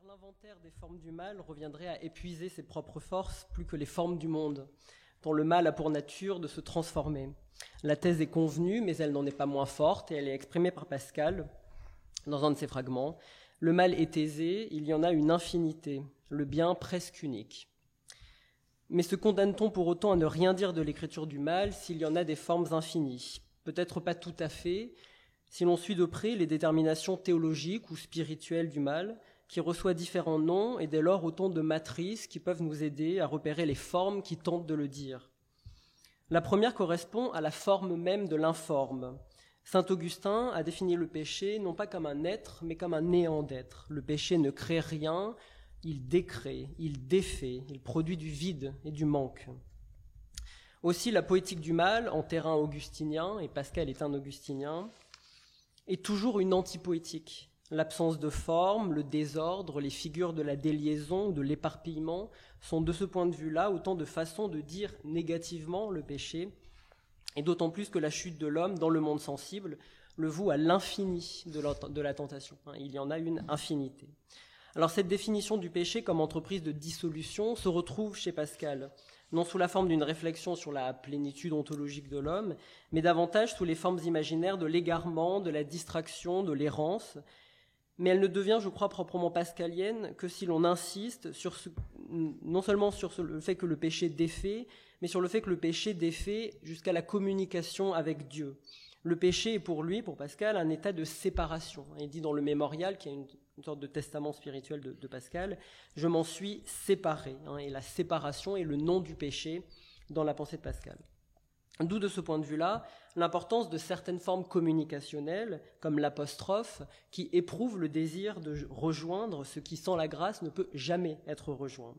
l'inventaire des formes du mal reviendrait à épuiser ses propres forces plus que les formes du monde, dont le mal a pour nature de se transformer. La thèse est convenue, mais elle n'en est pas moins forte, et elle est exprimée par Pascal dans un de ses fragments. Le mal est aisé, il y en a une infinité, le bien presque unique. Mais se condamne-t-on pour autant à ne rien dire de l'écriture du mal s'il y en a des formes infinies ? Peut-être pas tout à fait, si l'on suit de près les déterminations théologiques ou spirituelles du mal, qui reçoit différents noms et dès lors autant de matrices qui peuvent nous aider à repérer les formes qui tentent de le dire. La première correspond à la forme même de l'informe. Saint Augustin a défini le péché non pas comme un être, mais comme un néant d'être. Le péché ne crée rien, il décrée, il défait, il produit du vide et du manque. Aussi, la poétique du mal, en terrain augustinien, et Pascal est un augustinien, est toujours une antipoétique. L'absence de forme, le désordre, les figures de la déliaison, de l'éparpillement sont de ce point de vue-là autant de façons de dire négativement le péché, et d'autant plus que la chute de l'homme dans le monde sensible le voue à l'infini de la tentation. Il y en a une infinité. Alors cette définition du péché comme entreprise de dissolution se retrouve chez Pascal, non sous la forme d'une réflexion sur la plénitude ontologique de l'homme, mais davantage sous les formes imaginaires de l'égarement, de la distraction, de l'errance. Mais elle ne devient, je crois, proprement pascalienne que si l'on insiste non seulement sur le fait que le péché défait, mais sur le fait que le péché défait jusqu'à la communication avec Dieu. Le péché est pour lui, pour Pascal, un état de séparation. Il dit dans le Mémorial, qui est une sorte de testament spirituel de Pascal, « Je m'en suis séparé ». Et la séparation est le nom du péché dans la pensée de Pascal. D'où, de ce point de vue-là, l'importance de certaines formes communicationnelles, comme l'apostrophe, qui éprouvent le désir de rejoindre ce qui, sans la grâce, ne peut jamais être rejoint.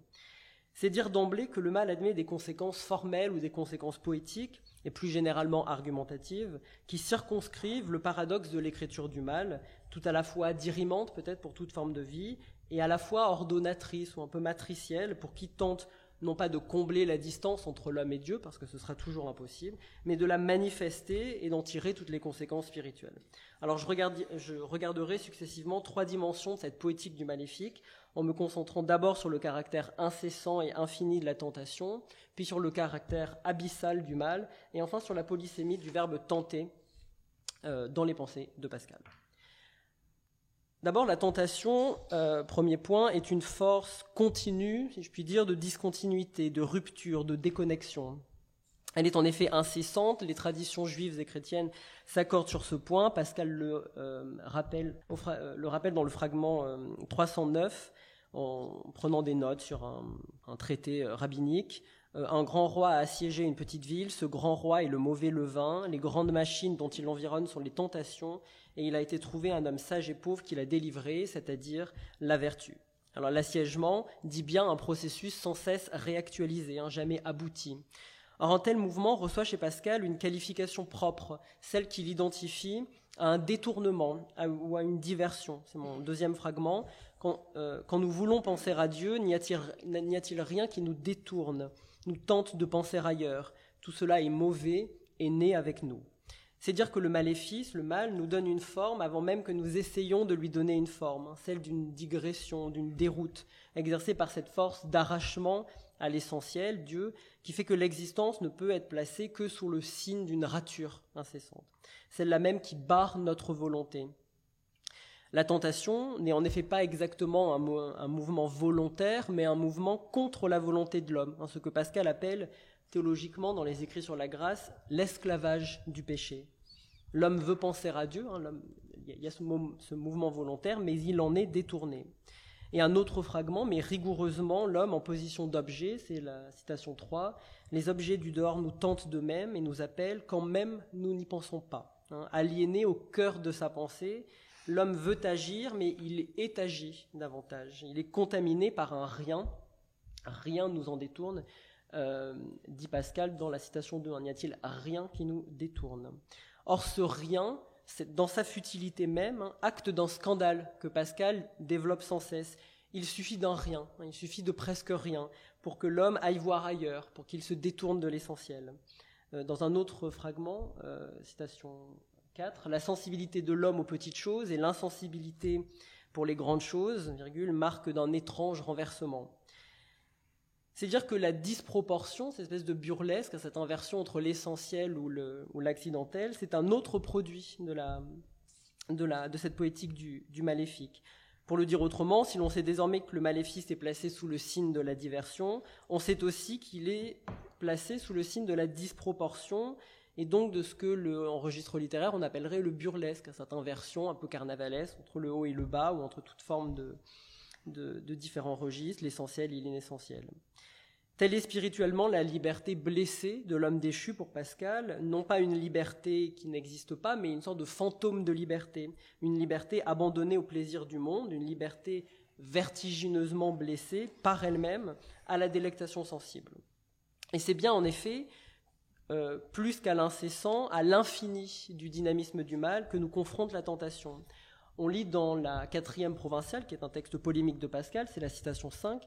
C'est dire d'emblée que le mal admet des conséquences formelles ou des conséquences poétiques, et plus généralement argumentatives, qui circonscrivent le paradoxe de l'écriture du mal, tout à la fois dirimante peut-être pour toute forme de vie, et à la fois ordonnatrice ou un peu matricielle pour qui tente non pas de combler la distance entre l'homme et Dieu, parce que ce sera toujours impossible, mais de la manifester et d'en tirer toutes les conséquences spirituelles. Alors je regarderai successivement 3 dimensions de cette poétique du maléfique, en me concentrant d'abord sur le caractère incessant et infini de la tentation, puis sur le caractère abyssal du mal, et enfin sur la polysémie du verbe tenter dans les pensées de Pascal. D'abord, la tentation, premier point, est une force continue, si je puis dire, de discontinuité, de rupture, de déconnexion. Elle est en effet incessante, les traditions juives et chrétiennes s'accordent sur ce point. Pascal le rappelle dans le fragment 309, en prenant des notes sur un traité rabbinique. Un grand roi a assiégé une petite ville, ce grand roi est le mauvais levain, les grandes machines dont il l'environne sont les tentations, et il a été trouvé un homme sage et pauvre qui l'a délivré, c'est-à-dire la vertu. Alors l'assiégement dit bien un processus sans cesse réactualisé, jamais abouti. Or un tel mouvement reçoit chez Pascal une qualification propre, celle qui l'identifie à un détournement ou à une diversion. C'est mon deuxième fragment. Quand nous voulons penser à Dieu, n'y a-t-il rien qui nous détourne, nous tente de penser ailleurs. Tout cela est mauvais et né avec nous. C'est dire que le maléfice, le mal, nous donne une forme avant même que nous essayions de lui donner une forme, celle d'une digression, d'une déroute, exercée par cette force d'arrachement à l'essentiel, Dieu, qui fait que l'existence ne peut être placée que sous le signe d'une rature incessante, celle-là même qui barre notre volonté. La tentation n'est en effet pas exactement un mouvement volontaire, mais un mouvement contre la volonté de l'homme, ce que Pascal appelle théologiquement dans les écrits sur la grâce, l'esclavage du péché. L'homme veut penser à Dieu, il y a ce mouvement volontaire, mais il en est détourné. Et un autre fragment, mais rigoureusement, l'homme en position d'objet, c'est la citation 3, « Les objets du dehors nous tentent d'eux-mêmes et nous appellent quand même nous n'y pensons pas. » Aliéné au cœur de sa pensée, l'homme veut agir, mais il est agi davantage. Il est contaminé par un rien nous en détourne, dit Pascal dans la citation 2, n'y a-t-il rien qui nous détourne ? Or ce rien, c'est, dans sa futilité même, acte d'un scandale que Pascal développe sans cesse. Il suffit d'un rien, il suffit de presque rien pour que l'homme aille voir ailleurs, pour qu'il se détourne de l'essentiel. Dans un autre fragment, citation 4, la sensibilité de l'homme aux petites choses et l'insensibilité pour les grandes choses, marque d'un étrange renversement. C'est dire que la disproportion, cette espèce de burlesque, cette inversion entre l'essentiel ou l'accidentel, c'est un autre produit de cette poétique du maléfique. Pour le dire autrement, si l'on sait désormais que le maléfice est placé sous le signe de la diversion, on sait aussi qu'il est placé sous le signe de la disproportion, et donc de ce que en registre littéraire on appellerait le burlesque, cette inversion un peu carnavalesque entre le haut et le bas, ou entre toute forme de différents registres, l'essentiel et l'inessentiel. Telle est spirituellement la liberté blessée de l'homme déchu pour Pascal, non pas une liberté qui n'existe pas, mais une sorte de fantôme de liberté, une liberté abandonnée au plaisir du monde, une liberté vertigineusement blessée par elle-même à la délectation sensible. Et c'est bien en effet, plus qu'à l'incessant, à l'infini du dynamisme du mal que nous confronte la tentation. On lit dans la 4e provinciale, qui est un texte polémique de Pascal, c'est la citation 5,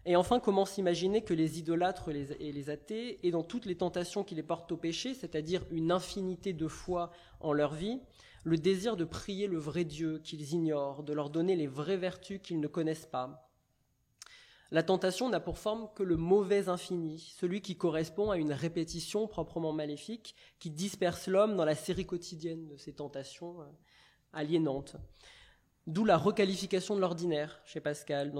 et enfin, comment s'imaginer que les idolâtres et les athées aient dans toutes les tentations qui les portent au péché, c'est-à-dire une infinité de fois en leur vie, le désir de prier le vrai Dieu qu'ils ignorent, de leur donner les vraies vertus qu'ils ne connaissent pas. La tentation n'a pour forme que le mauvais infini, celui qui correspond à une répétition proprement maléfique, qui disperse l'homme dans la série quotidienne de ces tentations aliénantes. D'où la requalification de l'ordinaire chez Pascal,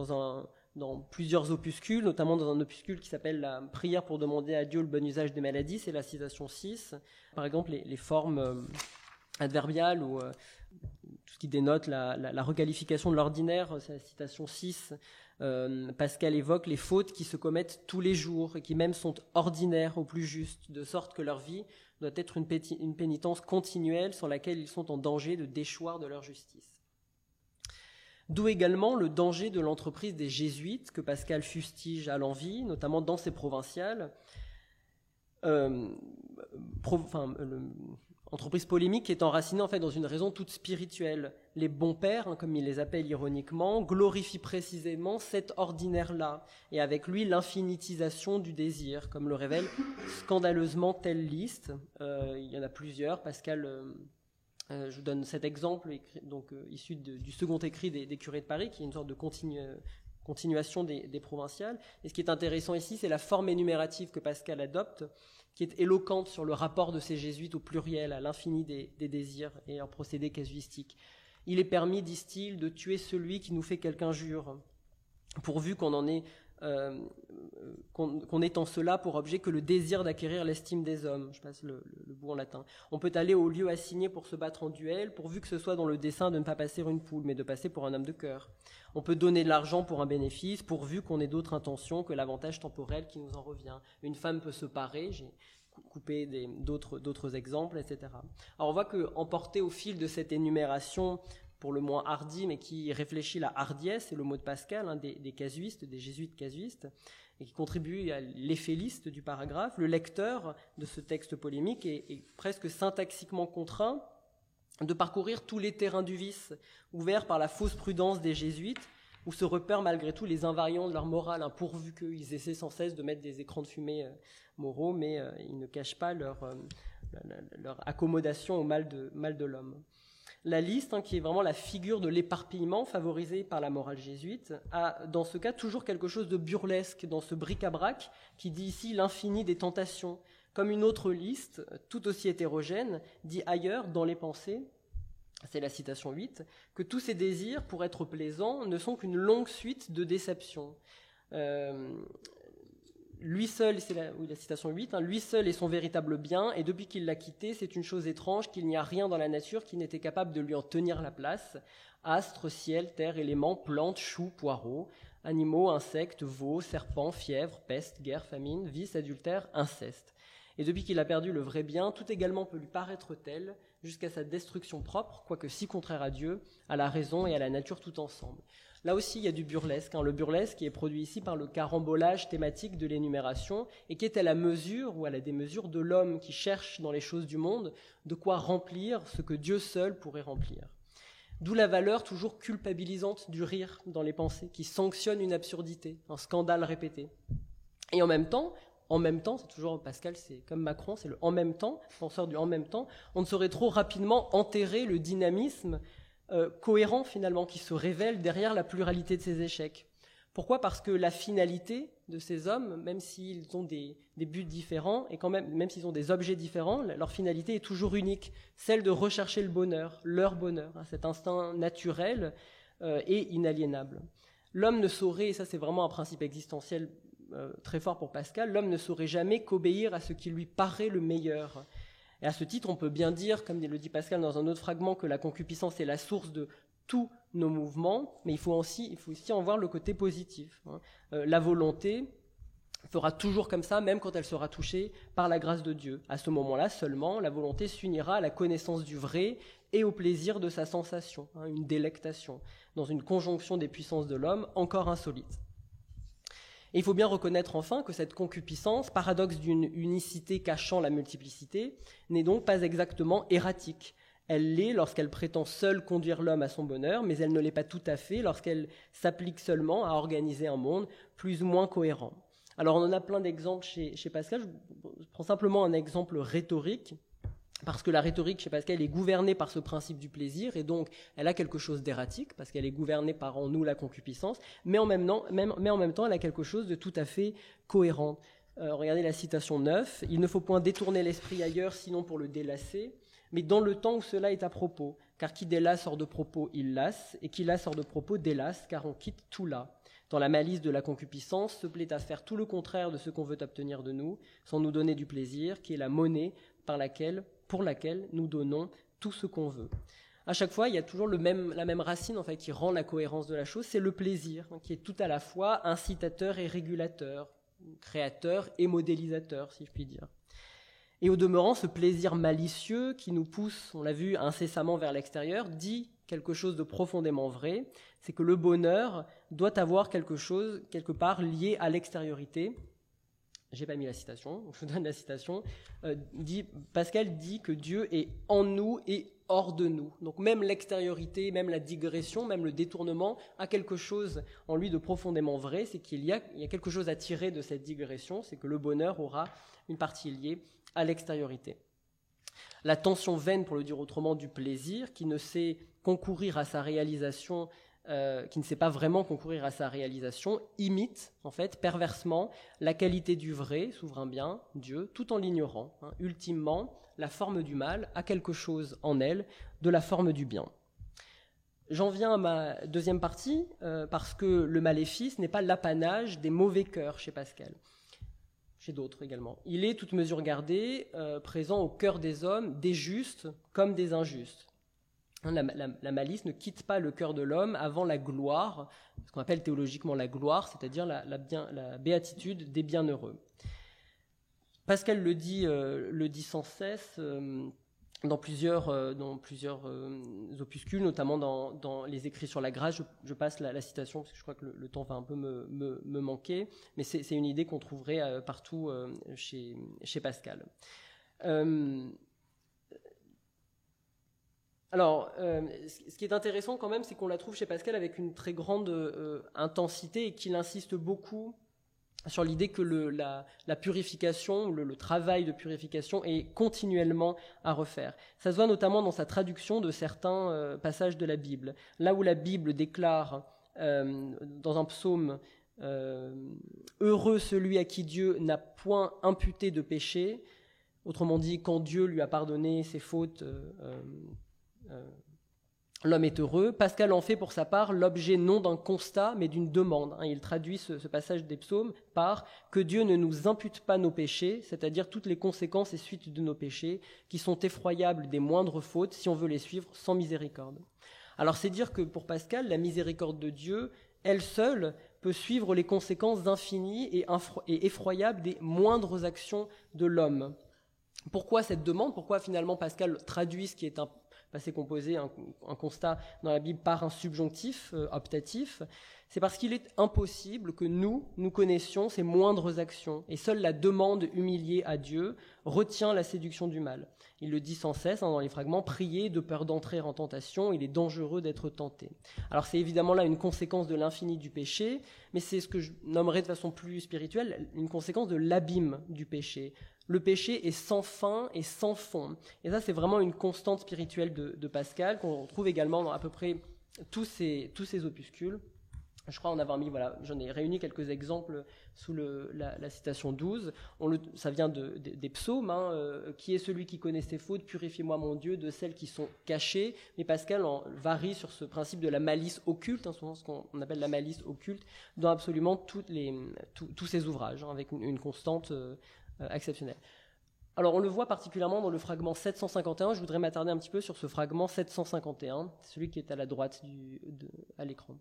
dans plusieurs opuscules, notamment dans un opuscule qui s'appelle la prière pour demander à Dieu le bon usage des maladies, c'est la citation 6. Par exemple, les formes adverbiales ou tout ce qui dénote la requalification de l'ordinaire, c'est la citation 6. Pascal évoque les fautes qui se commettent tous les jours et qui même sont ordinaires au plus juste, de sorte que leur vie doit être une pénitence continuelle sur laquelle ils sont en danger de déchoir de leur justice. D'où également le danger de l'entreprise des jésuites que Pascal fustige à l'envi, notamment dans ses provinciales. Entreprise polémique qui est enracinée en fait dans une raison toute spirituelle. Les bons pères, comme il les appelle ironiquement, glorifient précisément cet ordinaire-là, et avec lui l'infinitisation du désir, comme le révèle scandaleusement telle liste. Il y en a plusieurs. Pascal... je vous donne cet exemple issu du second écrit des curés de Paris, qui est une sorte de continuation des provinciales. Et ce qui est intéressant ici, c'est la forme énumérative que Pascal adopte, qui est éloquente sur le rapport de ces jésuites au pluriel, à l'infini des désirs et en procédé casuistique. Il est permis, disent-ils, de tuer celui qui nous fait quelque injure, pourvu qu'on ait en cela pour objet que le désir d'acquérir l'estime des hommes. Je passe le bout en latin. On peut aller au lieu assigné pour se battre en duel, pourvu que ce soit dans le dessein de ne pas passer une poule, mais de passer pour un homme de cœur. On peut donner de l'argent pour un bénéfice, pourvu qu'on ait d'autres intentions que l'avantage temporel qui nous en revient. Une femme peut se parer, j'ai coupé d'autres exemples, etc. Alors on voit que, emporté au fil de cette énumération, pour le moins hardi, mais qui réfléchit la hardiesse, c'est le mot de Pascal, des casuistes, des jésuites casuistes, et qui contribue à l'effet liste du paragraphe, le lecteur de ce texte polémique est presque syntaxiquement contraint de parcourir tous les terrains du vice, ouverts par la fausse prudence des jésuites, où se repèrent malgré tout les invariants de leur morale, pourvu qu'ils essaient sans cesse de mettre des écrans de fumée moraux, mais ils ne cachent pas leur accommodation au mal de l'homme. La liste, qui est vraiment la figure de l'éparpillement favorisé par la morale jésuite, a dans ce cas toujours quelque chose de burlesque dans ce bric-à-brac qui dit ici l'infini des tentations, comme une autre liste, tout aussi hétérogène, dit ailleurs dans les pensées, c'est la citation 8, que tous ces désirs, pour être plaisants, ne sont qu'une longue suite de déceptions. Lui seul, c'est la citation 8, lui seul est son véritable bien, et depuis qu'il l'a quitté, c'est une chose étrange qu'il n'y a rien dans la nature qui n'était capable de lui en tenir la place. Astres, ciel, terre, éléments, plantes, choux, poireaux, animaux, insectes, veaux, serpents, fièvre, peste, guerre, famine, vice, adultère, inceste. Et depuis qu'il a perdu le vrai bien, tout également peut lui paraître tel, jusqu'à sa destruction propre, quoique si contraire à Dieu, à la raison et à la nature tout ensemble. Là aussi, il y a du burlesque. Le burlesque qui est produit ici par le carambolage thématique de l'énumération et qui est à la mesure ou à la démesure de l'homme qui cherche dans les choses du monde de quoi remplir ce que Dieu seul pourrait remplir. D'où la valeur toujours culpabilisante du rire dans les pensées, qui sanctionne une absurdité, un scandale répété. Et en même temps, c'est toujours Pascal, c'est comme Macron, c'est le en même temps, penseur du en même temps, on ne saurait trop rapidement enterrer le dynamisme cohérent finalement, qui se révèle derrière la pluralité de ces échecs. Pourquoi ? Parce que la finalité de ces hommes, même s'ils ont des buts différents, et quand même s'ils ont des objets différents, leur finalité est toujours unique, celle de rechercher le bonheur, leur bonheur, cet instinct naturel et inaliénable. L'homme ne saurait, et ça c'est vraiment un principe existentiel très fort pour Pascal, l'homme ne saurait jamais qu'obéir à ce qui lui paraît le meilleur. Et à ce titre, on peut bien dire, comme le dit Pascal dans un autre fragment, que la concupiscence est la source de tous nos mouvements, mais il faut aussi en voir le côté positif. La volonté fera toujours comme ça, même quand elle sera touchée par la grâce de Dieu. À ce moment-là seulement, la volonté s'unira à la connaissance du vrai et au plaisir de sa sensation, une délectation, dans une conjonction des puissances de l'homme encore insolite. Et il faut bien reconnaître enfin que cette concupiscence, paradoxe d'une unicité cachant la multiplicité, n'est donc pas exactement erratique. Elle l'est lorsqu'elle prétend seule conduire l'homme à son bonheur, mais elle ne l'est pas tout à fait lorsqu'elle s'applique seulement à organiser un monde plus ou moins cohérent. Alors on en a plein d'exemples chez Pascal, je prends simplement un exemple rhétorique, parce que la rhétorique chez Pascal est gouvernée par ce principe du plaisir, et donc elle a quelque chose d'erratique, parce qu'elle est gouvernée par en nous la concupiscence, mais en même temps elle a quelque chose de tout à fait cohérent. Regardez la citation 9, « Il ne faut point détourner l'esprit ailleurs, sinon pour le délasser, mais dans le temps où cela est à propos, car qui délasse hors de propos, il lasse, et qui lasse hors de propos, délasse, car on quitte tout là. Dans la malice de la concupiscence, se plaît à faire tout le contraire de ce qu'on veut obtenir de nous, sans nous donner du plaisir, qui est la monnaie pour laquelle nous donnons tout ce qu'on veut. » À chaque fois, il y a toujours la même racine en fait, qui rend la cohérence de la chose, c'est le plaisir, qui est tout à la fois incitateur et régulateur, créateur et modélisateur, si je puis dire. Et au demeurant, ce plaisir malicieux qui nous pousse, on l'a vu, incessamment vers l'extérieur, dit quelque chose de profondément vrai, c'est que le bonheur doit avoir quelque chose, quelque part, lié à l'extériorité. J'ai pas mis la citation, donc je vous donne la citation. Pascal dit que Dieu est en nous et hors de nous. Donc même l'extériorité, même la digression, même le détournement a quelque chose en lui de profondément vrai, c'est qu'il y a quelque chose à tirer de cette digression, c'est que le bonheur aura une partie liée à l'extériorité. La tension vaine, pour le dire autrement, du plaisir, qui ne sait concourir à sa réalisation, qui ne sait pas vraiment concourir à sa réalisation, imite, en fait, perversement, la qualité du vrai, souverain bien, Dieu, tout en l'ignorant. Ultimement, la forme du mal a quelque chose en elle de la forme du bien. J'en viens à ma deuxième partie, parce que le maléfice n'est pas l'apanage des mauvais cœurs chez Pascal. Chez d'autres également. Il est, toute mesure gardée, présent au cœur des hommes, des justes comme des injustes. La malice ne quitte pas le cœur de l'homme avant la gloire, ce qu'on appelle théologiquement la gloire, c'est-à-dire la béatitude des bienheureux. Pascal le dit sans cesse dans plusieurs opuscules, notamment dans les écrits sur la grâce. Je passe la citation parce que je crois que le temps va un peu me manquer, mais c'est une idée qu'on trouverait partout chez Pascal. Alors, ce qui est intéressant quand même, c'est qu'on la trouve chez Pascal avec une très grande intensité et qu'il insiste beaucoup sur l'idée que la purification, le travail de purification est continuellement à refaire. Ça se voit notamment dans sa traduction de certains passages de la Bible. Là où la Bible déclare dans un psaume « Heureux celui à qui Dieu n'a point imputé de péché », autrement dit, quand Dieu lui a pardonné ses fautes, l'homme est heureux. Pascal en fait pour sa part l'objet non d'un constat mais d'une demande. Il traduit ce passage des psaumes par « que Dieu ne nous impute pas nos péchés », c'est-à-dire toutes les conséquences et suites de nos péchés qui sont effroyables des moindres fautes si on veut les suivre sans miséricorde. Alors c'est dire que pour Pascal, la miséricorde de Dieu, elle seule, peut suivre les conséquences infinies et effroyables des moindres actions de l'homme. Pourquoi cette demande ? Pourquoi finalement Pascal traduit ce qui est un passé composé, un constat dans la Bible par un subjonctif optatif? C'est parce qu'il est impossible que nous connaissions ces moindres actions, et seule la demande humiliée à Dieu retient la séduction du mal. Il le dit sans cesse dans les fragments, « Priez de peur d'entrer en tentation, il est dangereux d'être tenté ». Alors c'est évidemment là une conséquence de l'infini du péché, mais c'est ce que je nommerais de façon plus spirituelle une conséquence de l'abîme du péché. Le péché est sans fin et sans fond. Et ça, c'est vraiment une constante spirituelle de Pascal, qu'on retrouve également dans à peu près tous ces opuscules. Je crois en avoir mis, voilà, j'en ai réuni quelques exemples sous la citation 12. Ça vient des psaumes, qui est celui qui connaît ses fautes, purifie-moi mon Dieu de celles qui sont cachées. Mais Pascal varie sur ce principe de la malice occulte, souvent ce qu'on appelle la malice occulte, dans absolument tous ses ouvrages, avec une constante exceptionnelle. Alors on le voit particulièrement dans le fragment 751, je voudrais m'attarder un petit peu sur ce fragment 751, celui qui est à la droite à l'écran.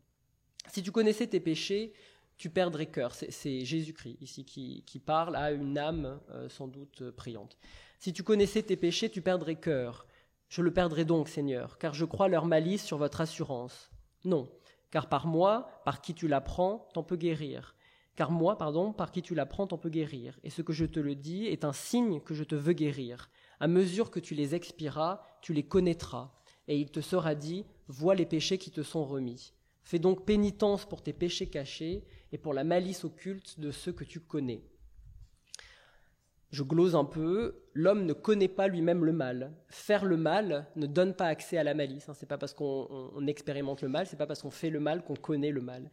Si tu connaissais tes péchés, tu perdrais cœur. C'est Jésus-Christ ici qui parle à une âme sans doute priante. Si tu connaissais tes péchés, tu perdrais cœur. Je le perdrai donc, Seigneur, car je crois leur malice sur votre assurance. Non, car par qui tu l'apprends, t'en peux guérir. Par qui tu l'apprends, t'en peux guérir. Et ce que je te le dis est un signe que je te veux guérir. À mesure que tu les expieras, tu les connaîtras. Et il te sera dit, vois les péchés qui te sont remis. Fais donc pénitence pour tes péchés cachés et pour la malice occulte de ceux que tu connais. Je glose un peu, l'homme ne connaît pas lui-même le mal. Faire le mal ne donne pas accès à la malice. C'est pas parce qu'on expérimente le mal, c'est pas parce qu'on fait le mal qu'on connaît le mal.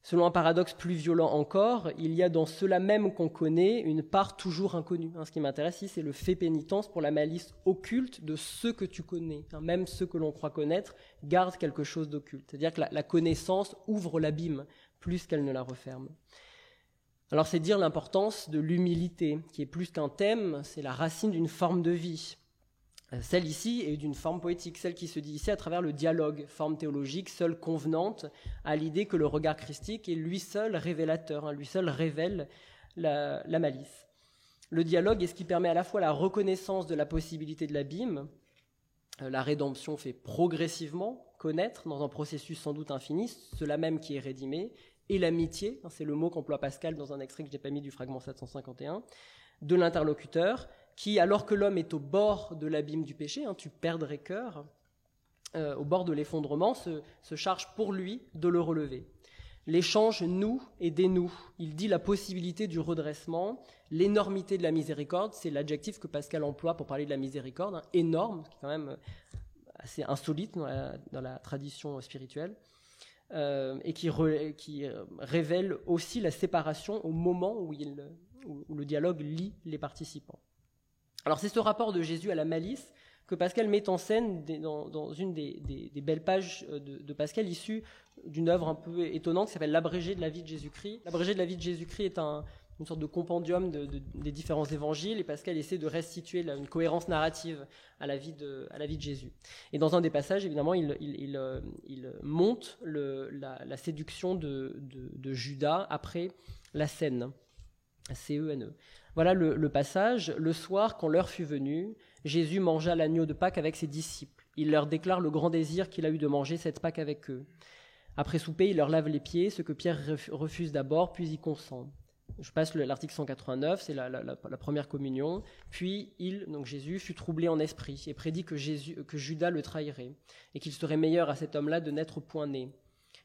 Selon un paradoxe plus violent encore, il y a dans cela même qu'on connaît une part toujours inconnue. Ce qui m'intéresse ici, c'est le fait pénitence pour la malice occulte de ceux que tu connais. Même ceux que l'on croit connaître gardent quelque chose d'occulte. C'est-à-dire que la connaissance ouvre l'abîme plus qu'elle ne la referme. Alors c'est dire l'importance de l'humilité, qui est plus qu'un thème, c'est la racine d'une forme de vie. Celle ici est d'une forme poétique, celle qui se dit ici à travers le dialogue, forme théologique, seule convenante à l'idée que le regard christique est lui seul révélateur, lui seul révèle la malice. Le dialogue est ce qui permet à la fois la reconnaissance de la possibilité de l'abîme, la rédemption fait progressivement connaître, dans un processus sans doute infini, cela même qui est rédimé, et l'amitié, c'est le mot qu'emploie Pascal dans un extrait que je n'ai pas mis du fragment 751, de l'interlocuteur, qui, alors que l'homme est au bord de l'abîme du péché, tu perdrais cœur, au bord de l'effondrement, se charge pour lui de le relever. L'échange nous et des nous, il dit la possibilité du redressement, l'énormité de la miséricorde, c'est l'adjectif que Pascal emploie pour parler de la miséricorde, énorme, ce qui est quand même assez insolite dans la tradition spirituelle, et qui révèle aussi la séparation au moment où le dialogue lie les participants. Alors c'est ce rapport de Jésus à la malice que Pascal met en scène dans une des belles pages de Pascal, issue d'une œuvre un peu étonnante qui s'appelle l'Abrégé de la vie de Jésus-Christ. L'Abrégé de la vie de Jésus-Christ est une sorte de compendium des différents évangiles, et Pascal essaie de restituer une cohérence narrative à la vie de Jésus. Et dans un des passages, évidemment, il monte la séduction de Judas après la scène. C-E-N-E. Voilà le passage. Le soir, quand l'heure fut venue, Jésus mangea l'agneau de Pâques avec ses disciples. Il leur déclare le grand désir qu'il a eu de manger cette Pâques avec eux. Après souper, il leur lave les pieds, ce que Pierre refuse d'abord, puis y consent. Je passe l'article 189, c'est la première communion. Puis donc Jésus, fut troublé en esprit et prédit que Judas le trahirait et qu'il serait meilleur à cet homme-là de n'être point né.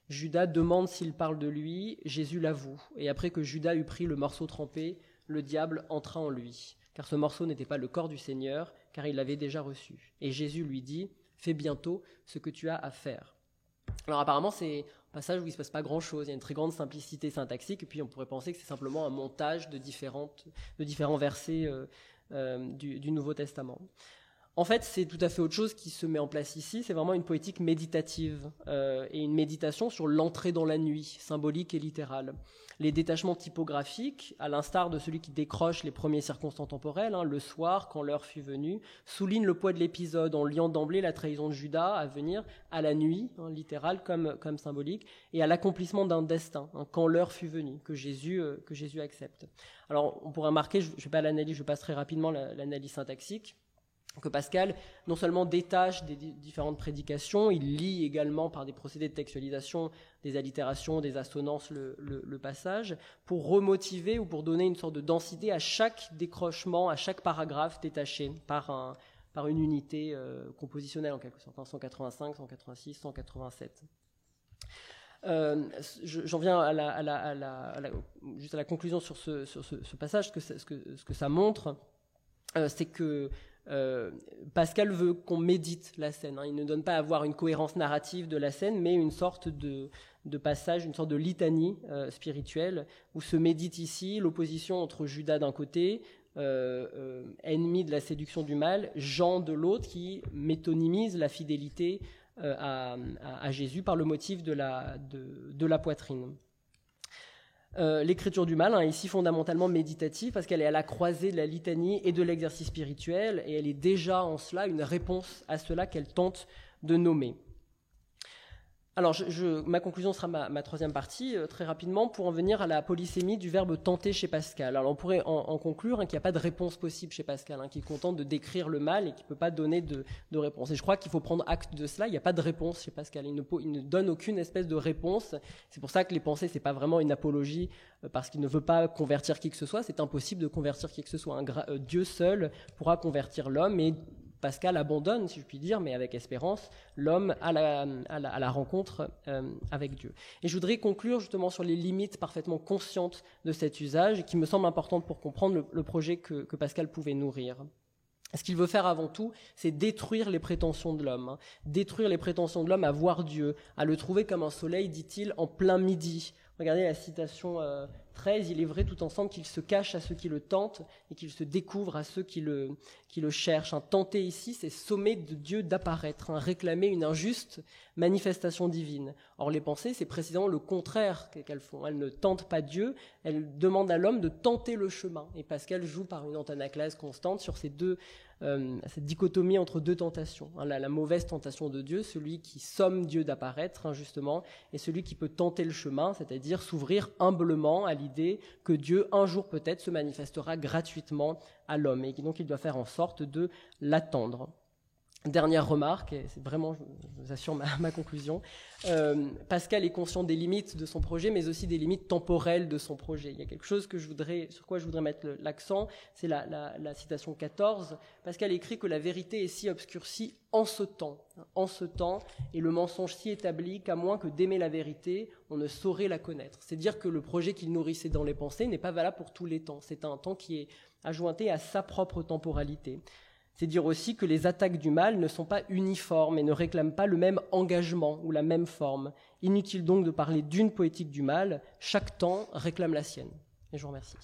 Judas demande s'il parle de lui, Jésus l'avoue. Et après que Judas eut pris le morceau trempé, le diable entra en lui. Car ce morceau n'était pas le corps du Seigneur, car il l'avait déjà reçu. Et Jésus lui dit, fais bientôt ce que tu as à faire. Alors apparemment, c'est un passage où il ne se passe pas grand-chose. Il y a une très grande simplicité syntaxique, et puis on pourrait penser que c'est simplement un montage de différents versets du Nouveau Testament. En fait, c'est tout à fait autre chose qui se met en place ici. C'est vraiment une poétique méditative et une méditation sur l'entrée dans la nuit, symbolique et littérale. Les détachements typographiques, à l'instar de celui qui décroche les premiers circonstances temporels, le soir, quand l'heure fut venue, soulignent le poids de l'épisode en liant d'emblée la trahison de Judas à venir à la nuit, littérale comme symbolique, et à l'accomplissement d'un destin, quand l'heure fut venue, que Jésus accepte. Alors, on pourrait remarquer, je ne vais pas l'analyse, je passe très rapidement l'analyse syntaxique, que Pascal non seulement détache des différentes prédications, il lit également par des procédés de textualisation, des allitérations, des assonances le passage, pour remotiver ou pour donner une sorte de densité à chaque décrochement, à chaque paragraphe détaché par une unité compositionnelle en quelque sorte, 185, 186, 187. J'en viens juste à la conclusion sur ce passage, ce que ça montre. c'est que Pascal veut qu'on médite la scène. Il ne donne pas à avoir une cohérence narrative de la scène, mais une sorte de passage, une sorte de litanie spirituelle, où se médite ici l'opposition entre Judas d'un côté, ennemi de la séduction du mal, Jean de l'autre, qui métonymise la fidélité à Jésus par le motif de la poitrine. L'écriture du mal est ici fondamentalement méditative parce qu'elle est à la croisée de la litanie et de l'exercice spirituel, et elle est déjà en cela une réponse à cela qu'elle tente de nommer. Alors, ma conclusion sera ma troisième partie, très rapidement, pour en venir à la polysémie du verbe tenter chez Pascal. Alors, on pourrait en conclure qu'il n'y a pas de réponse possible chez Pascal, qui est content de décrire le mal et qui ne peut pas donner de réponse. Et je crois qu'il faut prendre acte de cela. Il n'y a pas de réponse chez Pascal. Il ne donne aucune espèce de réponse. C'est pour ça que les pensées, ce n'est pas vraiment une apologie, parce qu'il ne veut pas convertir qui que ce soit. C'est impossible de convertir qui que ce soit. Dieu seul pourra convertir l'homme, et Pascal abandonne, si je puis dire, mais avec espérance, l'homme à la rencontre avec Dieu. Et je voudrais conclure justement sur les limites parfaitement conscientes de cet usage, qui me semble importante pour comprendre le projet que Pascal pouvait nourrir. Ce qu'il veut faire avant tout, c'est détruire les prétentions de l'homme. Détruire les prétentions de l'homme à voir Dieu, à le trouver comme un soleil, dit-il, en plein midi. Regardez la citation 13, il est vrai tout ensemble qu'il se cache à ceux qui le tentent et qu'il se découvre à ceux qui le cherchent. Tenter ici, c'est sommer de Dieu d'apparaître, réclamer une injuste manifestation divine. Or, les pensées, c'est précisément le contraire qu'elles font. Elles ne tentent pas Dieu, elles demandent à l'homme de tenter le chemin. Et Pascal joue par une antanaclase constante sur cette dichotomie entre deux tentations. La mauvaise tentation de Dieu, celui qui somme Dieu d'apparaître injustement, et celui qui peut tenter le chemin, c'est-à-dire s'ouvrir humblement à l'idée que Dieu, un jour peut-être, se manifestera gratuitement à l'homme, et donc il doit faire en sorte de l'attendre. Dernière remarque, et c'est vraiment, je vous assure, ma conclusion, Pascal est conscient des limites de son projet, mais aussi des limites temporelles de son projet. Il y a quelque chose sur quoi je voudrais mettre l'accent, c'est la citation 14. Pascal écrit que la vérité est si obscurcie en ce temps, et le mensonge si établi qu'à moins que d'aimer la vérité, on ne saurait la connaître. C'est dire que le projet qu'il nourrissait dans les pensées n'est pas valable pour tous les temps. C'est un temps qui est adjointé à sa propre temporalité. C'est dire aussi que les attaques du mal ne sont pas uniformes et ne réclament pas le même engagement ou la même forme. Inutile donc de parler d'une poétique du mal, chaque temps réclame la sienne. Et je vous remercie.